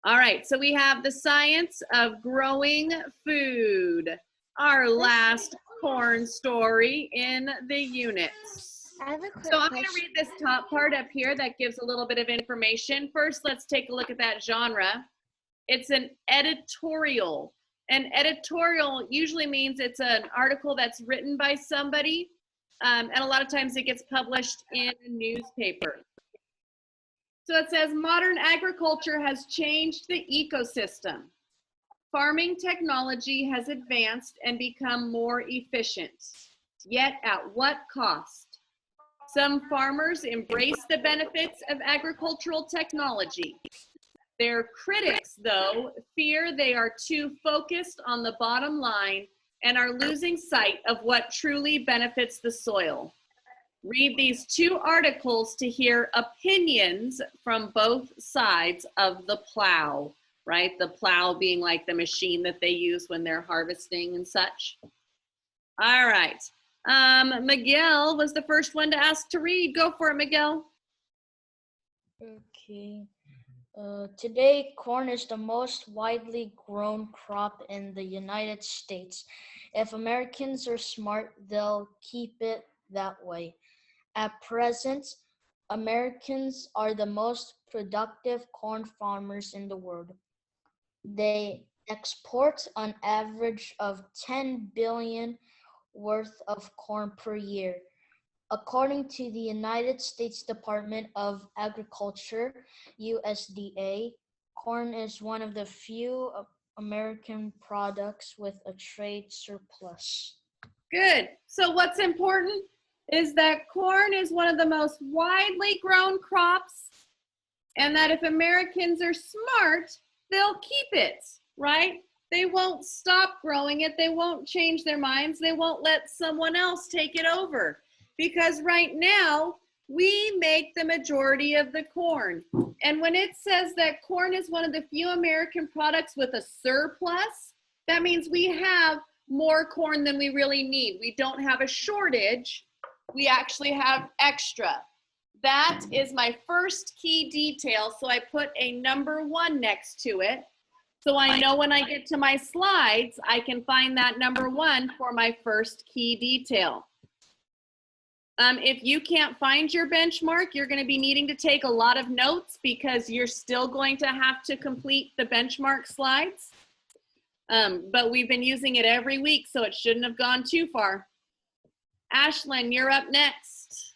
All right, so we have the science of growing food, our last corn story in the units. I have a quick So I'm going to question. read this top part up here that gives a little bit of information. First, let's take a look at that genre. It's an editorial. An editorial usually means it's an article that's written by somebody, and a lot of times it gets published in a newspaper. So it says modern agriculture has changed the ecosystem. Farming technology has advanced and become more efficient. Yet at what cost? Some farmers embrace the benefits of agricultural technology. Their critics, though, fear they are too focused on the bottom line and are losing sight of what truly benefits the soil. Read these two articles to hear opinions from both sides of the plow, right? The plow being like the machine that they use when they're harvesting and such. All right. Miguel was the first one to ask to read. Go for it, Miguel. Okay. Today, corn is the most widely grown crop in the United States. If Americans are smart, they'll keep it that way. At present, Americans are the most productive corn farmers in the world. They export an average of 10 billion worth of corn per year. According to the United States Department of Agriculture, USDA, corn is one of the few American products with a trade surplus. Good. So what's important is that corn is one of the most widely grown crops, and that if Americans are smart, they'll keep it, right? They won't stop growing it. They won't change their minds. They won't let someone else take it over. Because right now, we make the majority of the corn. And when it says that corn is one of the few American products with a surplus, that means we have more corn than we really need. We don't have a shortage. We actually have extra. That is my first key detail. So I put a number 1 next to it. So I know when I get to my slides, I can find that number 1 for my first key detail. If you can't find your benchmark, you're going to be needing to take a lot of notes because you're still going to have to complete the benchmark slides. But we've been using it every week, so it shouldn't have gone too far. Ashlyn, you're up next.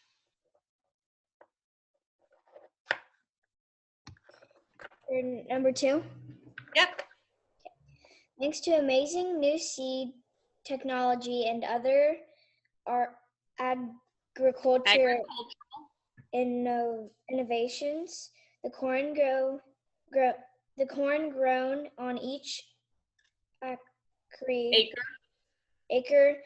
Number 2? Yep. Thanks to amazing new seed technology and other agriculture innovations, the corn grown on each acre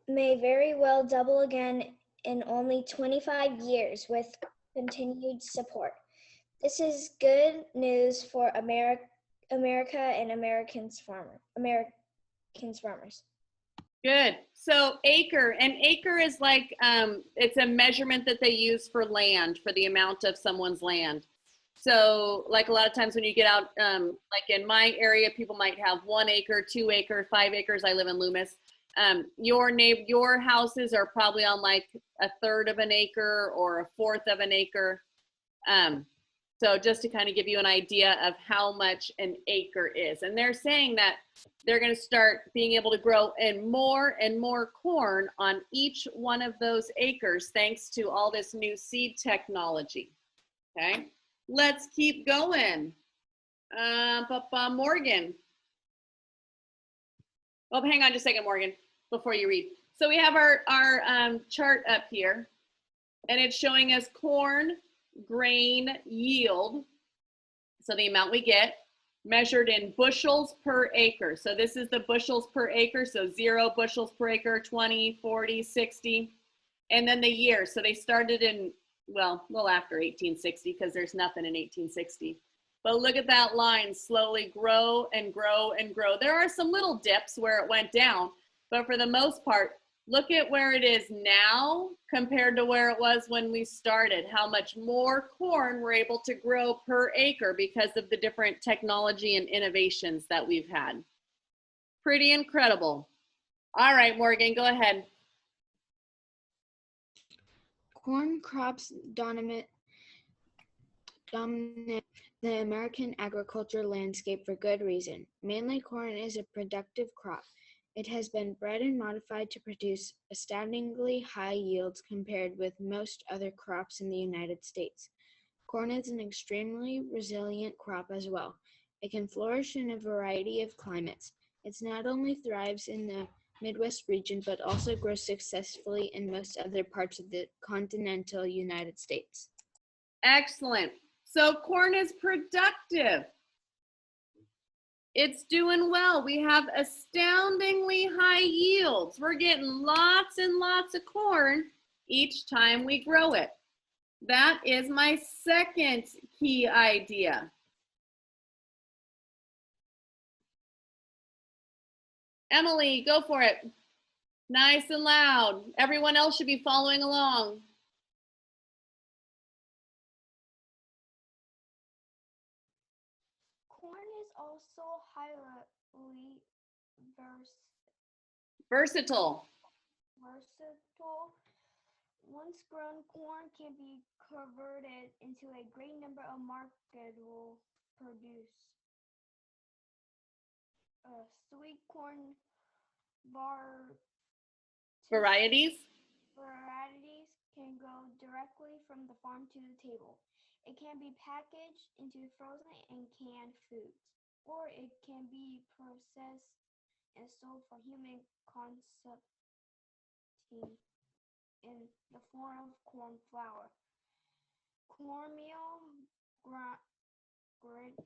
may very well double again in only 25 years with continued support. This is good news for America and Americans farmers. Good. So acre, an acre is like, it's a measurement that they use for land, for the amount of someone's land. So like a lot of times when you get out, like in my area, people might have 1 acre, 2 acre, 5 acres. I live in Loomis. Your houses are probably on like 1/3 of an acre or 1/4 of an acre. So just to kind of give you an idea of how much an acre is. And they're saying that they're going to start being able to grow and more corn on each one of those acres thanks to all this new seed technology. Okay, let's keep going. Morgan. Oh, hang on just a second, Morgan, before you read. So we have our chart up here, and it's showing us corn grain yield, so the amount we get, measured in bushels per acre. So this is the bushels per acre, so 0 bushels per acre, 20, 40, 60, and then the year. So they started in, well, a little after 1860 because there's nothing in 1860. But look at that line slowly grow and grow and grow. There are some little dips where it went down, but for the most part, Look at where it is now compared to where it was when we started, how much more corn we're able to grow per acre because of the different technology and innovations that we've had. Pretty incredible. All right, Morgan, go ahead. Corn crops dominate the American agriculture landscape for good reason. Mainly corn is a productive crop. It has been bred and modified to produce astoundingly high yields compared with most other crops in the United States. Corn is an extremely resilient crop as well. It can flourish in a variety of climates. It not only thrives in the Midwest region, but also grows successfully in most other parts of the continental United States. Excellent. So corn is productive. It's doing well. We have astoundingly high yields. We're getting lots and lots of corn each time we grow it. That is my second key idea. Emily, go for it. Nice and loud. Everyone else should be following along. Corn is also highly Versatile. versatile. Once grown, corn can be converted into a great number of marketable produce. Sweet corn Varieties. varieties can go directly from the farm to the table. It can be packaged into frozen and canned foods, or it can be processed and sold for human consumption in the form of corn flour, cornmeal, grits,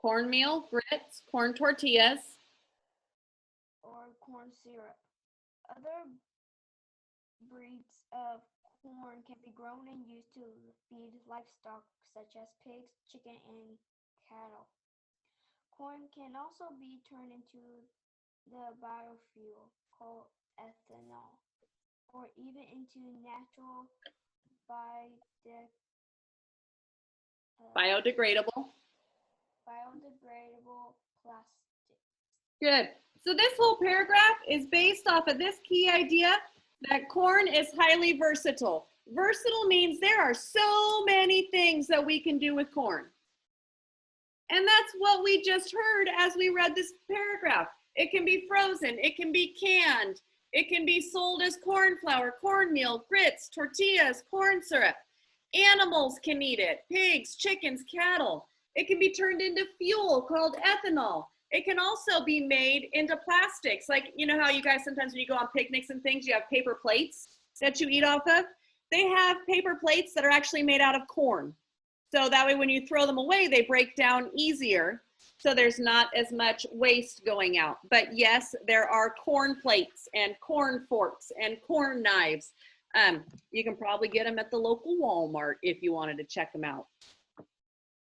Cornmeal, grits, corn tortillas. or corn syrup. Other breeds of corn can be grown and used to feed livestock such as pigs, chicken, and cattle. Corn can also be turned into the biofuel called ethanol, or even into natural Biodegradable. biodegradable plastic. Good. So this whole paragraph is based off of this key idea that corn is highly versatile. Versatile means there are so many things that we can do with corn. And that's what we just heard as we read this paragraph. It can be frozen, it can be canned, it can be sold as corn flour, cornmeal, grits, tortillas, corn syrup. Animals can eat it, pigs, chickens, cattle. It can be turned into fuel called ethanol. It can also be made into plastics. Like, you know how you guys sometimes when you go on picnics and things, you have paper plates that you eat off of? They have paper plates that are actually made out of corn. So that way when you throw them away, they break down easier. So there's not as much waste going out. But yes, there are corn plates and corn forks and corn knives. You can probably get them at the local Walmart if you wanted to check them out.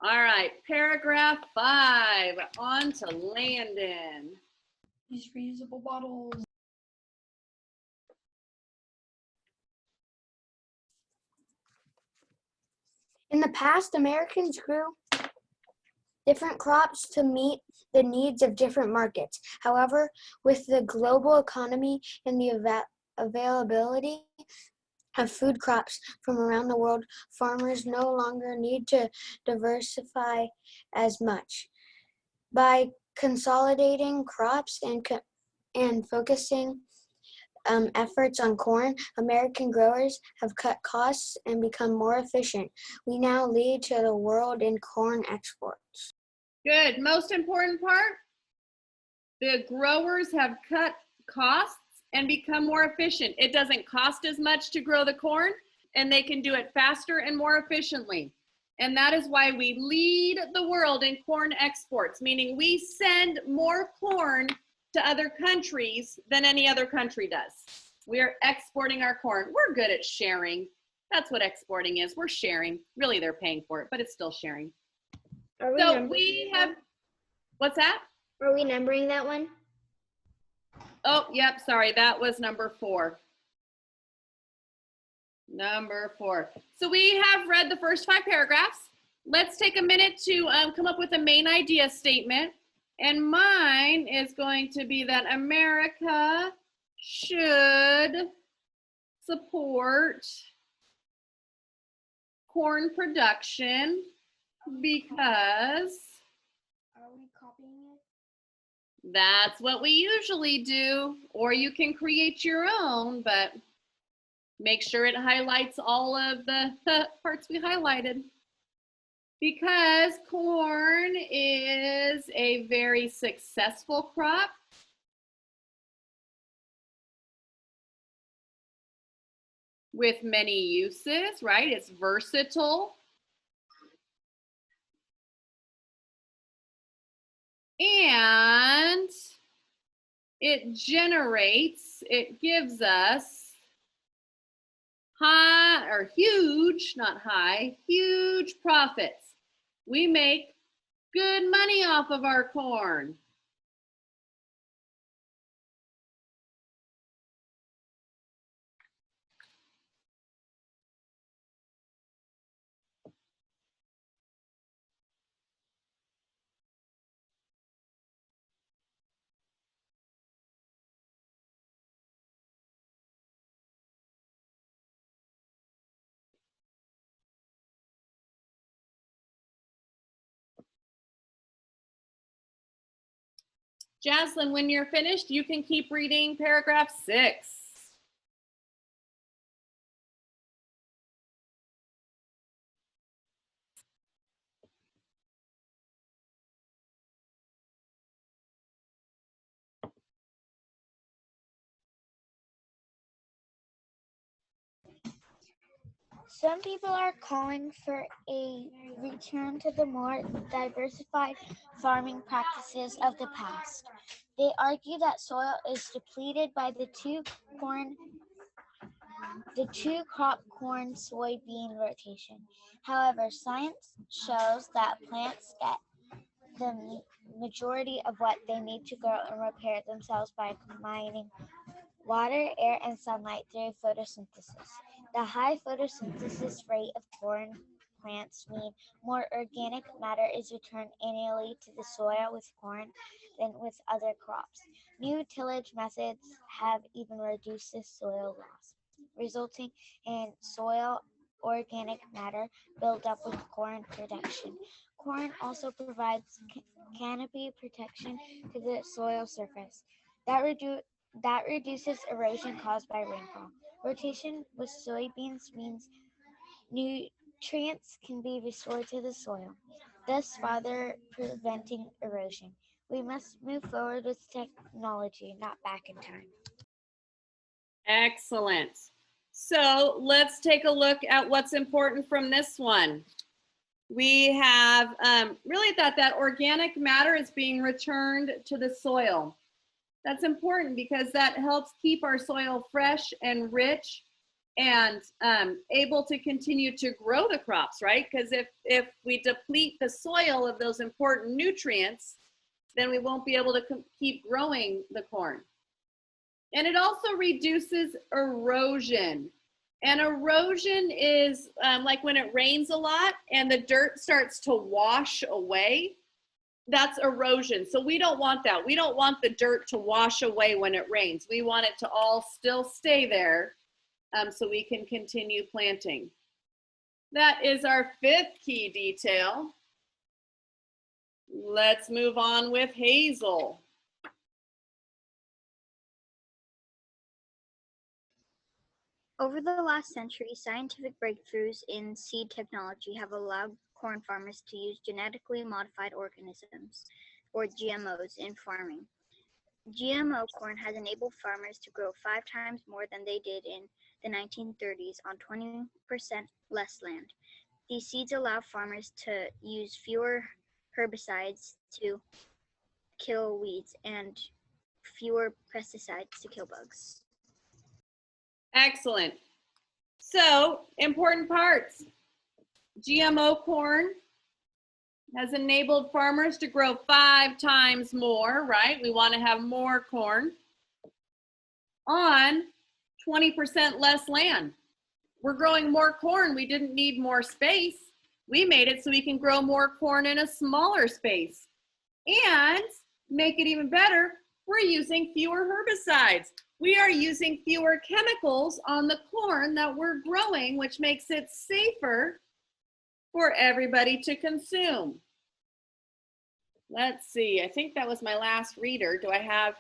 All right, paragraph 5, on to Landon. These reusable bottles. In the past, Americans grew different crops to meet the needs of different markets. However, with the global economy and the availability of food crops from around the world, farmers no longer need to diversify as much. By consolidating crops and focusing efforts on corn, American growers have cut costs and become more efficient. We now lead to the world in corn exports. Good. Most important part, the growers have cut costs and become more efficient. It doesn't cost as much to grow the corn, and they can do it faster and more efficiently. And that is why we lead the world in corn exports, meaning we send more corn to other countries than any other country does. We are exporting our corn. We're good at sharing. That's what exporting is. We're sharing. Really, they're paying for it, but it's still sharing. Are we So number we have, what's that? Are we numbering that one? Oh, yep, sorry, that was number 4. Number 4. So we have read the first 5 paragraphs. Let's take a minute to come up with a main idea statement. And mine is going to be that America should support corn production because Are we copying it? that's what we usually do. Or you can create your own, but make sure it highlights all of the parts we highlighted. Because corn is a very successful crop. With many uses, right? It's versatile. And it gives us high or huge, not high, huge profits. We make good money off of our corn. Jaslyn, when you're finished, you can keep reading paragraph 6. Some people are calling for a return to the more diversified farming practices of the past. They argue that soil is depleted by the two-crop corn-soybean rotation. However, science shows that plants get the majority of what they need to grow and repair themselves by combining water, air, and sunlight through photosynthesis. The high photosynthesis rate of corn plants mean more organic matter is returned annually to the soil with corn than with other crops. New tillage methods have even reduced the soil loss, resulting in soil organic matter buildup with corn production. Corn also provides canopy protection to the soil surface. That reduces erosion caused by rainfall. Rotation with soybeans means nutrients can be restored to the soil, thus further preventing erosion. We must move forward with technology, not back in time. Excellent. So let's take a look at what's important from this one. We have really that organic matter is being returned to the soil. That's important because that helps keep our soil fresh and rich and able to continue to grow the crops, right? Because if we deplete the soil of those important nutrients, then we won't be able to keep growing the corn. And it also reduces erosion. And erosion is like when it rains a lot and the dirt starts to wash away. That's erosion. So we don't want that. We don't want the dirt to wash away when it rains. We want it to all still stay there so we can continue planting. That is our 5th key detail. Let's move on with Hazel. Over the last century, scientific breakthroughs in seed technology have allowed corn farmers to use genetically modified organisms, or GMOs, in farming. GMO corn has enabled farmers to grow 5 times more than they did in the 1930s on 20% less land. These seeds allow farmers to use fewer herbicides to kill weeds and fewer pesticides to kill bugs. Excellent. So, important parts. GMO corn has enabled farmers to grow 5 times more, right? We want to have more corn on 20% less land. We're growing more corn. We didn't need more space. We made it so we can grow more corn in a smaller space. And make it even better, we're using fewer herbicides. We are using fewer chemicals on the corn that we're growing, which makes it safer for everybody to consume. Let's see, I think that was my last reader. Do I have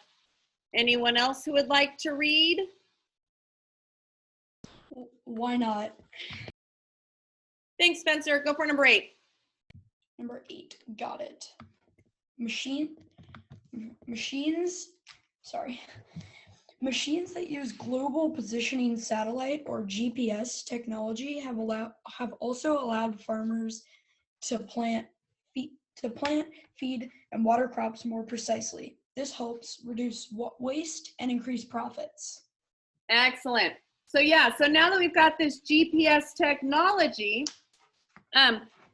anyone else who would like to read? Why not? Thanks, Spencer. Go for number 8. Number 8, got it. Machines that use global positioning satellite or GPS technology have also allowed farmers to plant, feed, and water crops more precisely. This helps reduce waste and increase profits. Excellent. So now that we've got this GPS technology,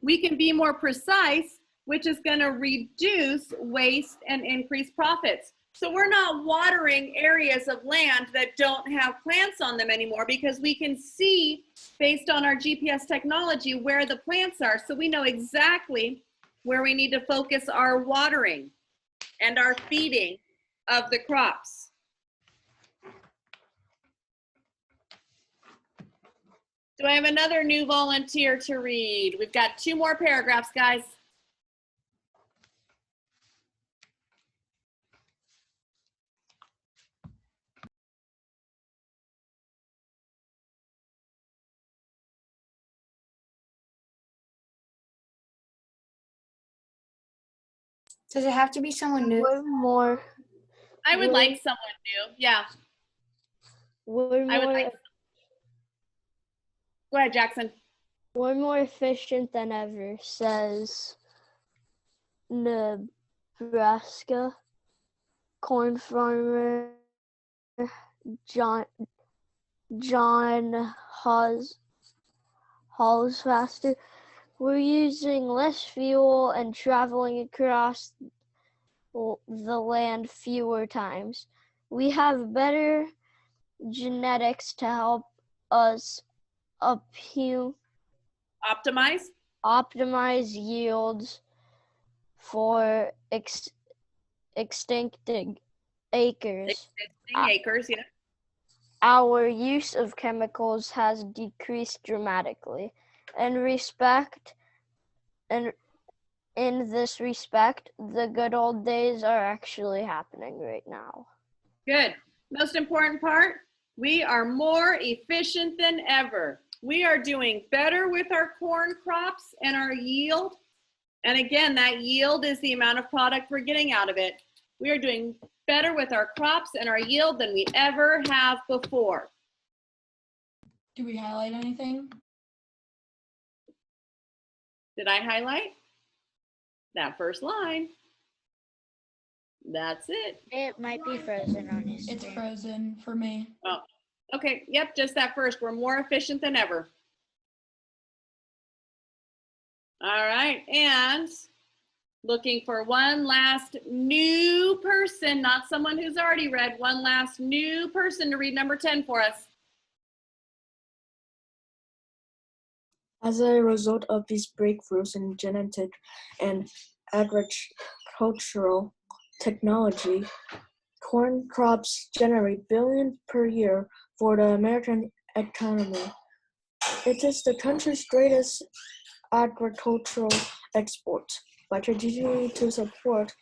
we can be more precise, which is going to reduce waste and increase profits. So we're not watering areas of land that don't have plants on them anymore because we can see based on our GPS technology where the plants are. So we know exactly where we need to focus our watering and our feeding of the crops. Do I have another new volunteer to read? We've got 2 more paragraphs, guys. Does it have to be someone new? We're more. I would like someone new. Yeah. I would like. Go ahead, Jackson. We're more efficient than ever, says Nebraska corn farmer John Halsfaster. We're using less fuel and traveling across the land fewer times. We have better genetics to help us optimize yields for extinct acres. Yeah. Our use of chemicals has decreased dramatically. In this respect, the good old days are actually happening right now. Good. Most important part, we are more efficient than ever. We are doing better with our corn crops and our yield. And again, that yield is the amount of product we're getting out of it. We are doing better with our crops and our yield than we ever have before. Do we highlight anything? Did I highlight that first line? That's it. It might be frozen on his It's screen. frozen for me. Oh, okay. Yep, just that first. We're more efficient than ever. All right, and looking for one last new person, not someone who's already read, one last new person to read number 10 for us. As a result of these breakthroughs in genetic and agricultural technology, corn crops generate billions per year for the American economy. It is the country's greatest agricultural export. By continuing to support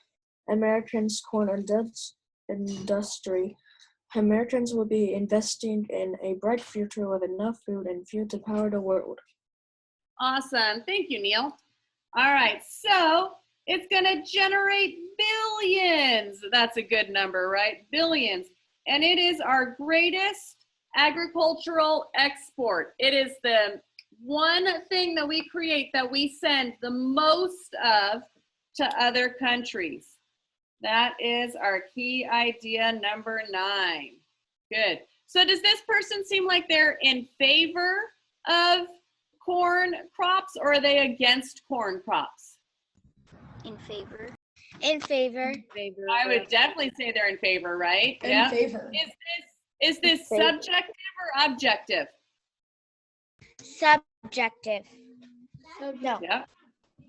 Americans' corn industry, Americans will be investing in a bright future with enough food and fuel to power the world. Awesome. Thank you, Neil. All right, so it's going to generate billions. That's a good number, right? Billions. And it is our greatest agricultural export. It is the one thing that we create that we send the most of to other countries. That is our key idea number 9. Good. So does this person seem like they're in favor of corn crops, or are they against corn crops? In favor. In favor. I would definitely say they're in favor, right? In favor. Is this subjective or objective? Subjective. No. Yeah.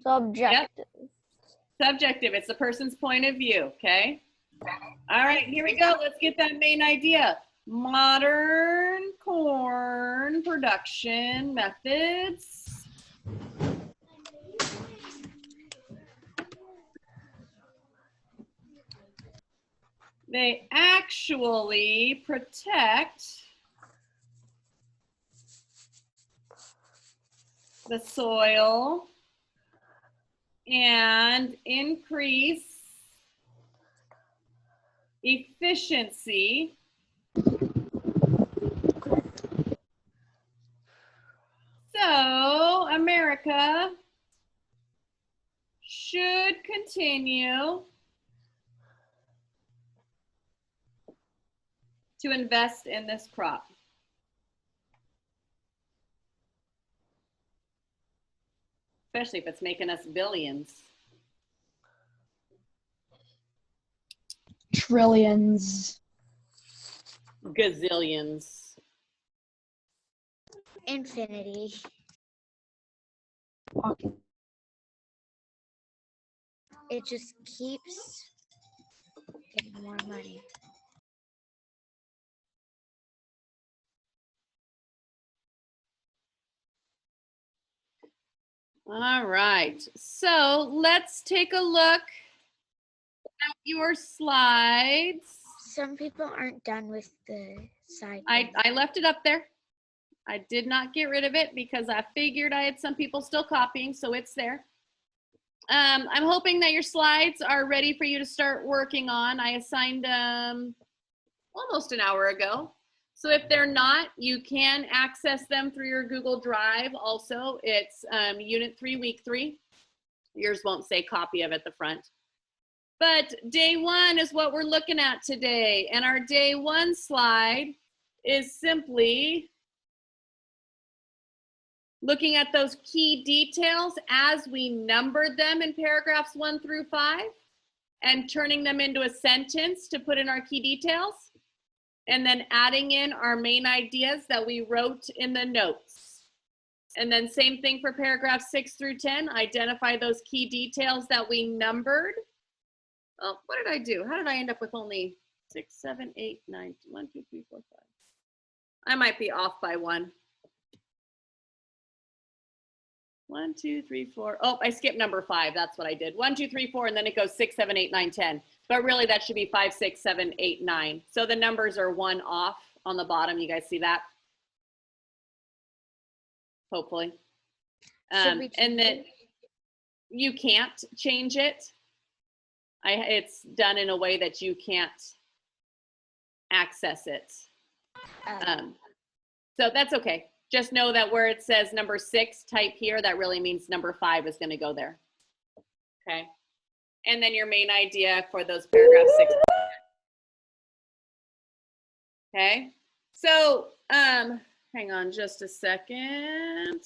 Subjective. Subjective. It's the person's point of view, okay? All right, here we go. Let's get that main idea. Modern corn production methods. They actually protect the soil and increase efficiency so America should continue to invest in this crop. Especially if it's making us billions. Trillions. Gazillions. Infinity. It just keeps getting more money. All right, so let's take a look at your slides. Some people aren't done with the side. I left it up there. I did not get rid of it because I figured I had some people still copying, so it's there. I'm hoping that your slides are ready for you to start working on. I assigned them almost an hour ago. So if they're not, you can access them through your Google Drive also. It's Unit 3, Week 3. Yours won't say copy of at the front. But day 1 is what we're looking at today. And our day 1 slide is simply looking at those key details as we numbered them in paragraphs 1 through 5 and turning them into a sentence to put in our key details. And then adding in our main ideas that we wrote in the notes. And then same thing for paragraphs 6 through 10, identify those key details that we numbered. Oh, what did I do? How did I end up with only 6, 7, 8, 9, 1, 2, 3, 4, 5? I might be off by 1. 1, 2, 3, 4. Oh, I skipped number 5. That's what I did. 1, 2, 3, 4, and then it goes 6, 7, 8, 9, 10. But really that should be 5, 6, 7, 8, 9. So the numbers are 1 off on the bottom. You guys see that? Hopefully. And then you can't change it. It's done in a way that you can't access it. So that's okay. Just know that where it says number 6, type here, that really means number 5 is going to go there. Okay. And then your main idea for those paragraphs 6. Okay. So hang on just a second.